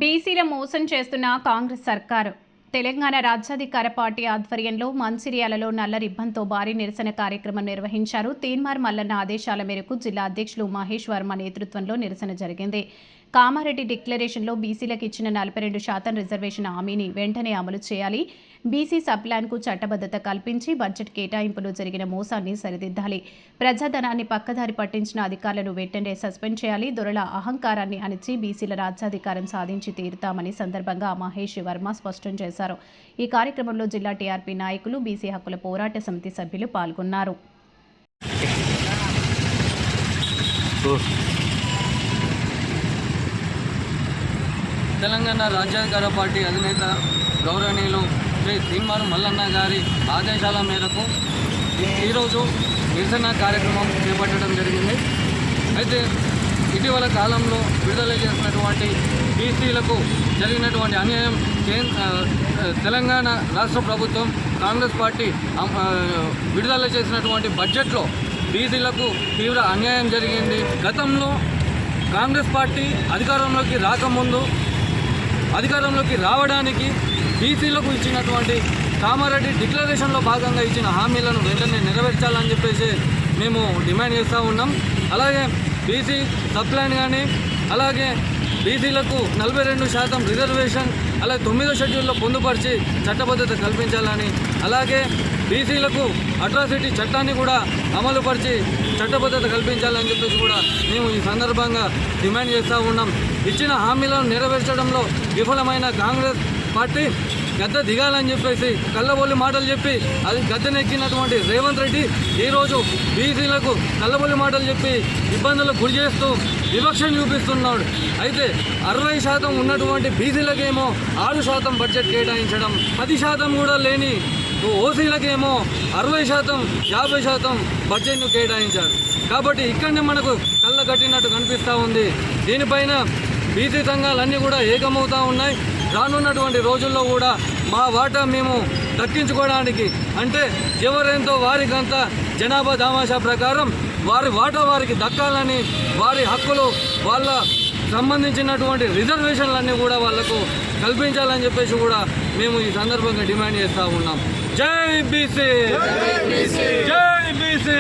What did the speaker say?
బీసీల మోసం చేస్తున్న కాంగ్రెస్ సర్కారు. తెలంగాణ రాజ్యాధికార పార్టీ ఆధ్వర్యంలో మంచిర్యాలలో నల్ల రిబ్బన్తో భారీ నిరసన కార్యక్రమం నిర్వహించారు. తీన్మార్ మల్లన్న ఆదేశాల మేరకు జిల్లా అధ్యక్షులు మహేష్ వర్మ నేతృత్వంలో నిరసన జరిగింది. కామారెడ్డి డిక్లరేషన్లో బీసీలకు ఇచ్చిన 42% రిజర్వేషన్ హామీని వెంటనే అమలు చేయాలి. బీసీ సబ్ ప్లాన్కు చట్టబద్ధత కల్పించి బడ్జెట్ కేటాయింపులో జరిగిన మోసాన్ని సరిదిద్దాలి. ప్రజాధనాన్ని పక్కదారి పట్టించిన అధికారులను వెంటనే సస్పెండ్ చేయాలి. దొరల అహంకారాన్ని అణిచి బీసీల రాజ్యాధికారం సాధించి తీరుతామని సందర్భంగా మహేష్ వర్మ స్పష్టం చేశారు. ఈ కార్యక్రమంలో జిల్లా టీఆర్పీ నాయకులు, బీసీ హక్కుల పోరాట సమితి సభ్యులు పాల్గొన్నారు. తెలంగాణ రాజ్యాధికార పార్టీ అధినేత గౌరవనీయులు శ్రీ తీన్మార్ మల్లన్న గారి ఆదేశాల మేరకు ఈరోజు నిరసన కార్యక్రమం చేపట్టడం జరిగింది. అయితే ఇటీవల కాలంలో విడుదల చేసినటువంటి బీసీలకు జరిగినటువంటి అన్యాయం తెలంగాణ రాష్ట్ర ప్రభుత్వం కాంగ్రెస్ పార్టీ విడుదల చేసినటువంటి బడ్జెట్లో బీసీలకు తీవ్ర అన్యాయం జరిగింది. గతంలో కాంగ్రెస్ పార్టీ అధికారంలోకి రావడానికి బీసీలకు ఇచ్చినటువంటి కామారెడ్డి డిక్లరేషన్లో భాగంగా ఇచ్చిన హామీలను వెంటనే నెరవేర్చాలని చెప్పేసి మేము డిమాండ్ చేస్తూ ఉన్నాం. అలాగే బీసీ సబ్ ప్లాన్ కానీ, అలాగే బీసీలకు 42% రిజర్వేషన్, అలాగే 9వ షెడ్యూల్లో పొందుపరిచి చట్టబద్ధత కల్పించాలని, అలాగే బీసీలకు అట్రాసిటీ చట్టాన్ని కూడా అమలుపరిచి చట్టబద్ధత కల్పించాలని చెప్పేసి కూడా మేము ఈ సందర్భంగా డిమాండ్ చేస్తూ ఉన్నాం. ఇచ్చిన హామీలను నెరవేర్చడంలో విఫలమైన కాంగ్రెస్ పార్టీ గద్దె దిగాలని చెప్పేసి కళ్ళబొల్లి మాటలు చెప్పి అది గద్దెనెక్కినటువంటి రేవంత్ రెడ్డి ఈరోజు బీసీలకు కళ్ళబొల్లి మాటలు చెప్పి ఇబ్బందులకు గురి చేస్తూ వివక్షను చూపిస్తున్నాడు. అయితే 60% ఉన్నటువంటి బీసీలకేమో 6% బడ్జెట్ కేటాయించడం, 10% కూడా లేని ఓసీలకేమో 60%, 50% బడ్జెట్ను కేటాయించారు. కాబట్టి ఇక్కడనే మనకు కళ్ళ కట్టినట్టు కనిపిస్తూ ఉంది. దీనిపైన బీసీ సంఘాలన్నీ కూడా ఏకమవుతూ ఉన్నాయి. రానున్నటువంటి రోజుల్లో కూడా మా వాటా మేము దక్కించుకోవడానికి, అంటే ఎవరెంతో వారికంతా జనాభా దామాషా ప్రకారం వారి వాటా వారికి దక్కాలని, వారి హక్కులు వాళ్ళ సంబంధించినటువంటి రిజర్వేషన్లన్నీ కూడా వాళ్లకు కల్పించాలని చెప్పేసి కూడా మేము ఈ సందర్భంగా డిమాండ్ చేస్తూ ఉన్నాం. జై బీసీ, జై బీసీ.